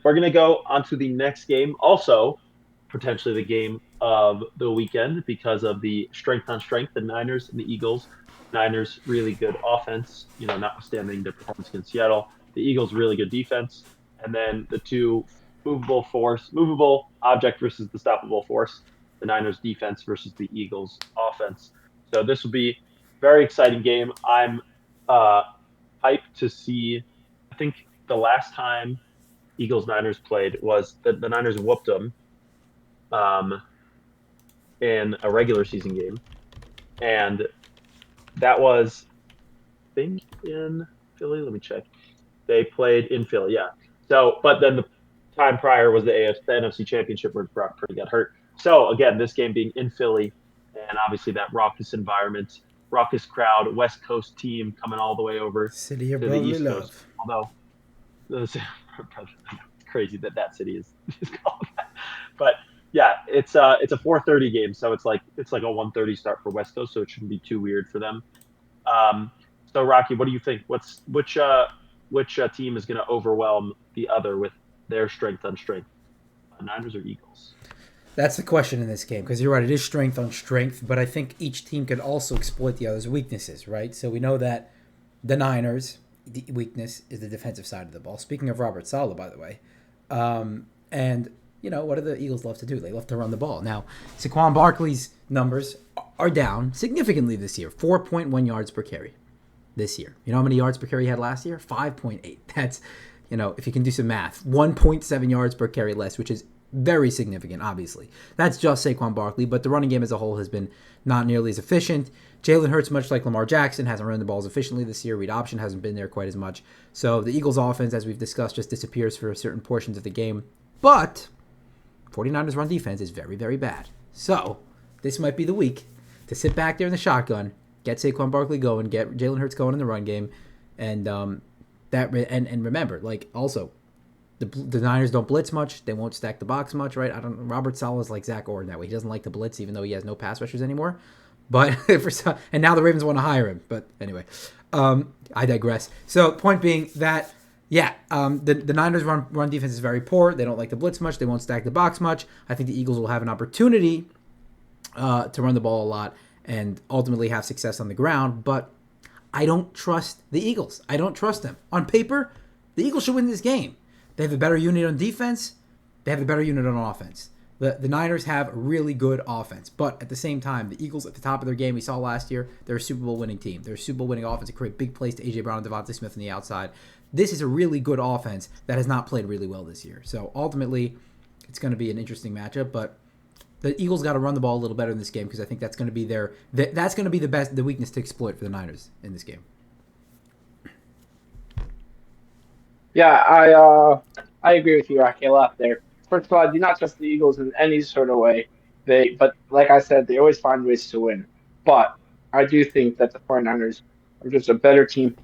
we're going to go on to the next game. Also, potentially the game of the weekend because of the strength on strength, the Niners and the Eagles. Niners really good offense, notwithstanding their performance against Seattle. The Eagles really good defense, and then the two movable object versus the stoppable force. The Niners defense versus the Eagles offense. So this will be a very exciting game. I'm uh, hyped to see. I think the last time Eagles Niners played was the Niners whooped them um, in a regular season game, and that was I think in Philly. Let me check. They played in Philly, yeah. So, but then the time prior was the NFC Championship where Brock Purdy got hurt. So again, this game being in Philly, and obviously that raucous environment, raucous crowd, West Coast team coming all the way over City of to the brotherly East Coast. love. Although it's crazy that city is called that. But yeah, it's a 4:30 game, so it's like a 1:30 start for West Coast, so it shouldn't be too weird for them. Um, so Rocky, what do you think? Which team is going to overwhelm the other with their strength on strength? Niners or Eagles? That's the question in this game because you're right. It is strength on strength, but I think each team could also exploit the other's weaknesses, right? So we know that the Niners' the weakness is the defensive side of the ball. Speaking of Robert Saleh, by the way, and what do the Eagles love to do? They love to run the ball. Now, Saquon Barkley's numbers are down significantly this year. 4.1 yards per carry this year. You know how many yards per carry he had last year? 5.8. That's, if you can do some math, 1.7 yards per carry less, which is very significant, obviously. That's just Saquon Barkley, but the running game as a whole has been not nearly as efficient. Jalen Hurts, much like Lamar Jackson, hasn't run the balls efficiently this year. Read option hasn't been there quite as much. So the Eagles' offense, as we've discussed, just disappears for certain portions of the game. But 49ers' run defense is very, very bad. So this might be the week to sit back there in the shotgun, get Saquon Barkley going, get Jalen Hurts going in the run game, and and remember, also the Niners don't blitz much. They won't stack the box much, right? Robert Saleh is like Zach Orton that way. He doesn't like to blitz, even though he has no pass rushers anymore. But and now the Ravens want to hire him. But anyway, I digress. So point being that the Niners run defense is very poor. They don't like to blitz much. They won't stack the box much. I think the Eagles will have an opportunity to run the ball a lot and ultimately have success on the ground. But I don't trust the Eagles. I don't trust them. On paper, the Eagles should win this game. They have a better unit on defense. They have a better unit on offense. The Niners have a really good offense. But at the same time, the Eagles at the top of their game, we saw last year, they're a Super Bowl winning team. They're a Super Bowl winning offense to create big plays to A.J. Brown and Devontae Smith on the outside. This is a really good offense that has not played really well this year. So ultimately, it's going to be an interesting matchup. But the Eagles got to run the ball a little better in this game because I think that's going to be that's going to be the weakness to exploit for the Niners in this game. Yeah, I agree with you, Rocky, a lot there. First of all, I do not trust the Eagles in any sort of way. But like I said, they always find ways to win. But I do think that the 49ers are just a better team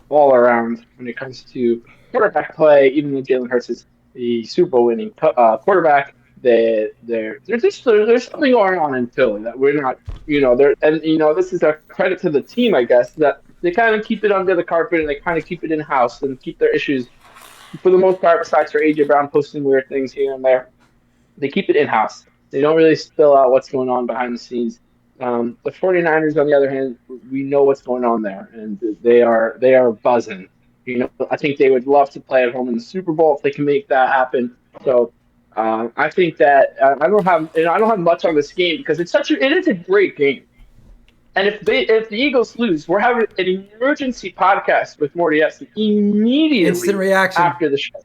all around when it comes to quarterback play. Even though Jalen Hurts is the Super Bowl winning quarterback, there's something going on in Philly that we're not, there, and this is a credit to the team, I guess, that they kind of keep it under the carpet and they kind of keep it in house and keep their issues for the most part, besides for AJ Brown posting weird things here and there, they keep it in house. They don't really spill out what's going on behind the scenes. The 49ers, on the other hand, we know what's going on there, and they are buzzing. I think they would love to play at home in the Super Bowl if they can make that happen. So I think that I don't have much on this game because it is a great game. And if the Eagles lose, we're having an emergency podcast with Morty Eston Instant immediately reaction. after the show.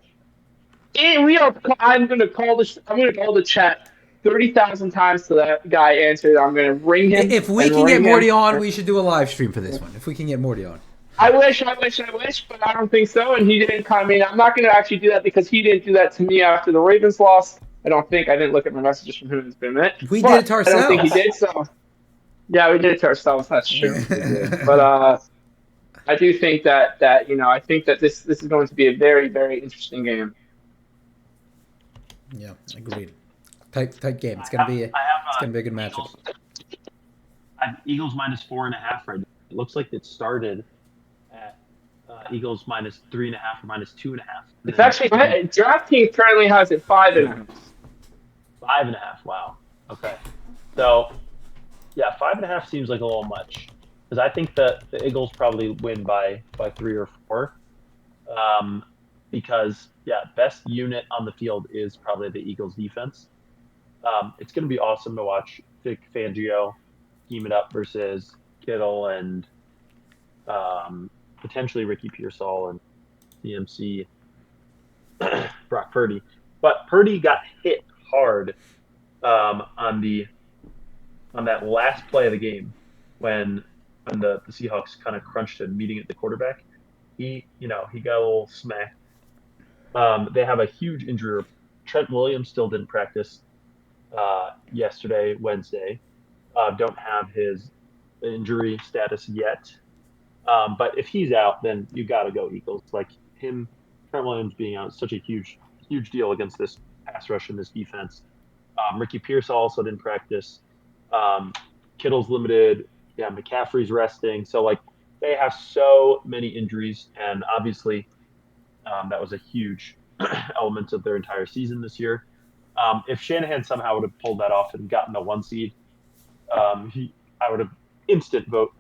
And I'm gonna call this. I'm gonna call the chat 30,000 times till that guy answers. I'm gonna ring him If we and can get ring Morty him. on, we should do a live stream for this one. If we can get Morty on. I wish, but I don't think so. And he didn't come in. I'm not gonna actually do that because he didn't do that to me after the Ravens lost. I don't think I didn't look at my messages from him. It's been a minute, We did it but to I don't think he ourselves. did. So yeah, we did it to ourselves. That's true. We did. But I do think that I think that this is going to be a very very interesting game. Yeah, agreed. Tight game. I have I It's have gonna be a good matchup. Eagles minus 4.5 right now. It looks like it started at Eagles -3.5 or -2.5. It's actually DraftKings currently has it 5.5. 5.5. Wow. Okay. So yeah, 5.5 seems like a little much because I think that the Eagles probably win by 3 or 4. Because yeah, best unit on the field is probably the Eagles defense. It's going to be awesome to watch Vic Fangio team it up versus Kittle and potentially Ricky Pearsall and CMC Brock Purdy. But Purdy got hit hard on that last play of the game when the Seahawks kind of crunched him, meeting at the quarterback. He got a little smacked. They have a huge injury. Trent Williams still didn't practice yesterday, Wednesday. Don't have his injury status yet. But if he's out, then you got to go Eagles. Like Trent Williams being out is such a huge deal against this pass rush and this defense. Ricky Pearsall also didn't practice. Kittle's limited. Yeah, McCaffrey's resting. So like they have so many injuries, and obviously that was a huge element of their entire season this year. If Shanahan somehow would have pulled that off and gotten a 1 seed, I would have instant vote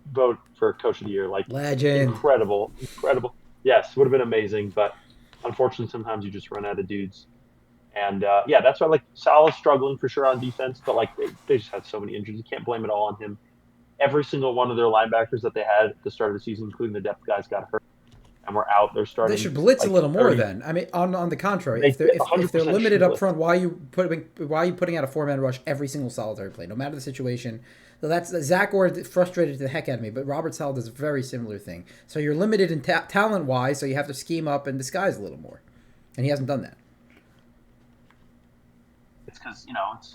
for Coach of the Year. Like Legend. Incredible. Yes, would have been amazing. But unfortunately, sometimes you just run out of dudes. And yeah, that's why like Salah's struggling for sure on defense, but like they just had so many injuries. You can't blame it all on him. Every single one of their linebackers that they had at the start of the season, including the depth guys, got hurt and were out. They're starting. They should blitz like, a little more 30. then. I mean, on the contrary, They if they're 100% limited should up blitz. front, why are you putting out a 4-man rush every single solitary play, no matter the situation? So that's Zach Orr frustrated the heck out of me, but Robert Saleh does a very similar thing. So you're limited in talent wise, so you have to scheme up and disguise a little more, and he hasn't done that. It's because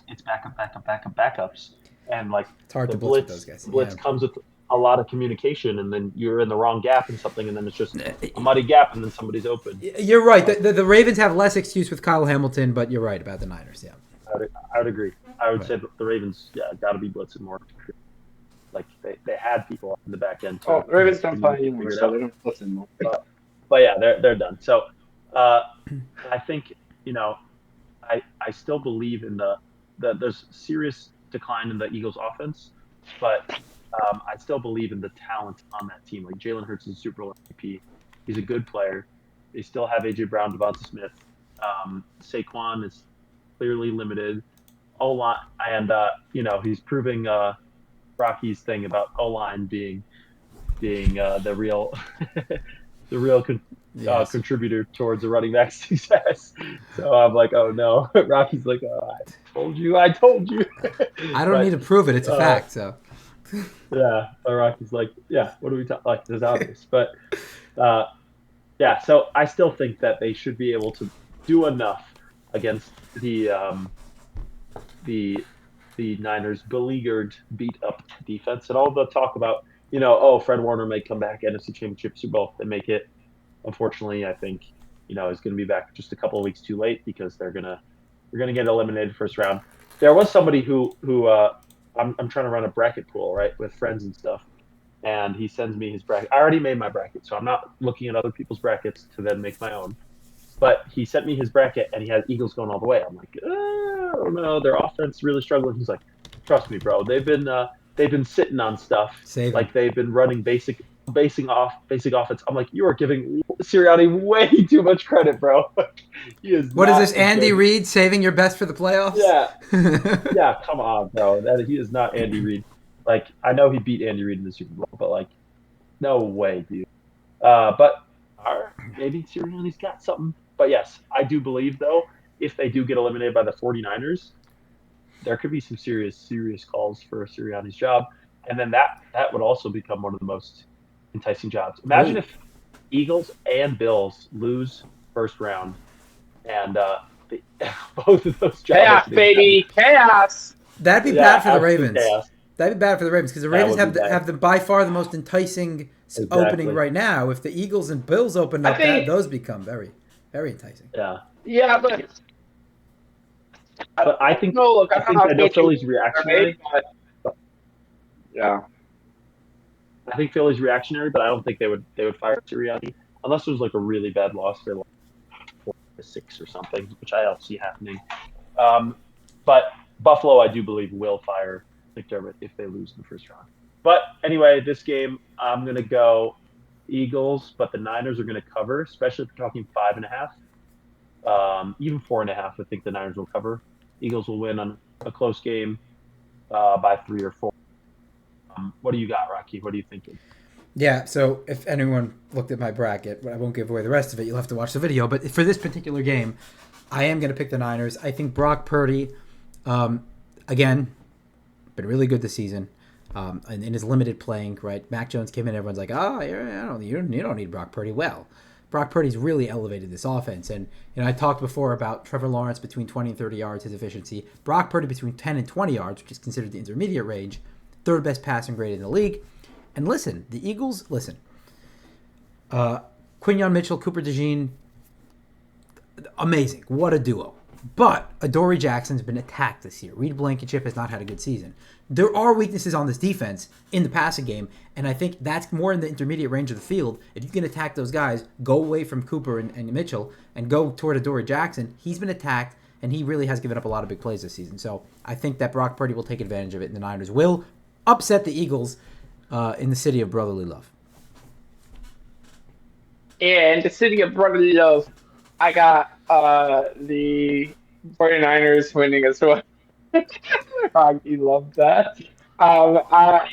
it's backups, and like It's hard the to blitz with those guys. Blitz Yeah. comes with a lot of communication, and then you're in the wrong gap and something, and then it's just a muddy gap, and then somebody's open. You're right. The Ravens have less excuse with Kyle Hamilton, but you're right about the Niners. Yeah. I would agree. I would Right. say the Ravens, got to be blitzing more. Like they had people in the back end. Oh, the Ravens don't play figure anymore, it so out. they don't listen more. But yeah, they're done. So I think I still believe in the there's serious decline in the Eagles offense, but I still believe in the talent on that team. Like Jalen Hurts is a Super Bowl MVP. He's a good player. They still have AJ Brown, Devonta Smith. Saquon is clearly limited. O-line, and he's proving Rocky's thing about O-line being the real Yes. contributor towards the running back success. So I'm like, oh no. Rocky's like, oh, I told you. I don't need to prove it. It's a fact. So. Yeah, but Rocky's like, yeah, what do we talk? Like, it's obvious. But yeah, so I still think that they should be able to do enough against the Niners' beleaguered, beat up defense, and all the talk about Fred Warner may come back, NFC Championship, Super Bowl, they make it. Unfortunately, I think is going to be back just a couple of weeks too late because they're gonna get eliminated first round. There was somebody who I'm trying to run a bracket pool, right, with friends and stuff, and he sends me his bracket. I already made my bracket, so I'm not looking at other people's brackets to then make my own. But he sent me his bracket, and he had Eagles going all the way. I'm like, I don't know, their offense really struggling. He's like, trust me, bro, they've been sitting on stuff, Save like they've been running basic offense. I'm like, you are giving Sirianni way too much credit, bro. He is. What is not this, Andy good. Reid saving your best for the playoffs? Yeah, come on, bro. He is not Andy Reid. Like, I know he beat Andy Reid in the Super Bowl, but like, no way, dude. But maybe Sirianni's got something. But yes, I do believe though, if they do get eliminated by the 49ers, there could be some serious calls for Sirianni's job, and then that would also become one of the most enticing jobs. Imagine if Eagles and Bills lose first round, and both of those jobs. Chaos, baby, chaos. That'd be bad for the absolute Ravens. chaos. That'd be bad for the Ravens because the That Ravens would be bad. have the by far the most enticing opening right now. If the Eagles and Bills open up, those become very, very enticing. Yeah, but I think no. Look, I know Philly's reactionary. Yeah. I think Philly's reactionary, but I don't think they would fire Sirianni. unless there's like a really bad loss, they're like 4-6 or something, which I don't see happening. But Buffalo, I do believe, will fire McDermott if they lose in the first round. But anyway, this game, I'm going to go Eagles, but the Niners are going to cover, especially if we're talking 5.5. Even 4.5, I think the Niners will cover. Eagles will win on a close game by 3 or 4. What do you got, Rocky? What are you thinking? Yeah, so if anyone looked at my bracket, I won't give away the rest of it. You'll have to watch the video. But for this particular game, I am going to pick the Niners. I think Brock Purdy, again, been really good this season. In his limited playing, right? Mac Jones came in, everyone's like, you don't need Brock Purdy. Well, Brock Purdy's really elevated this offense. And I talked before about Trevor Lawrence between 20 and 30 yards, his efficiency. Brock Purdy between 10 and 20 yards, which is considered the intermediate range, third best passing grade in the league. And listen, the Eagles, Quinyon Mitchell, Cooper DeJean, amazing. What a duo. But Adoree Jackson's been attacked this year. Reed Blankenship has not had a good season. There are weaknesses on this defense in the passing game, and I think that's more in the intermediate range of the field. If you can attack those guys, go away from Cooper and Mitchell and go toward Adoree Jackson. He's been attacked, and he really has given up a lot of big plays this season. So I think that Brock Purdy will take advantage of it, and the Niners will upset the Eagles in the city of brotherly love. And the city of brotherly love, I got the 49ers winning as well. Rocky loved that. I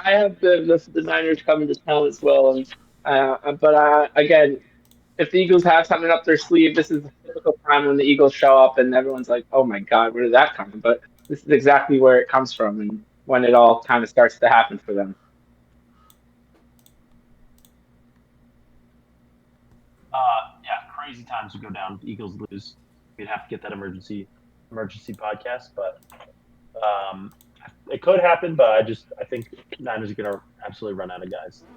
have the Niners coming to town as well. But again, if the Eagles have something up their sleeve, this is the typical time when the Eagles show up and everyone's like, "Oh my God, where did that come from?" But this is exactly where it comes from, and when it all kind of starts to happen for them. Crazy times to go down. The Eagles lose. We'd have to get that emergency podcast, but it could happen. But I think Niners are going to absolutely run out of guys.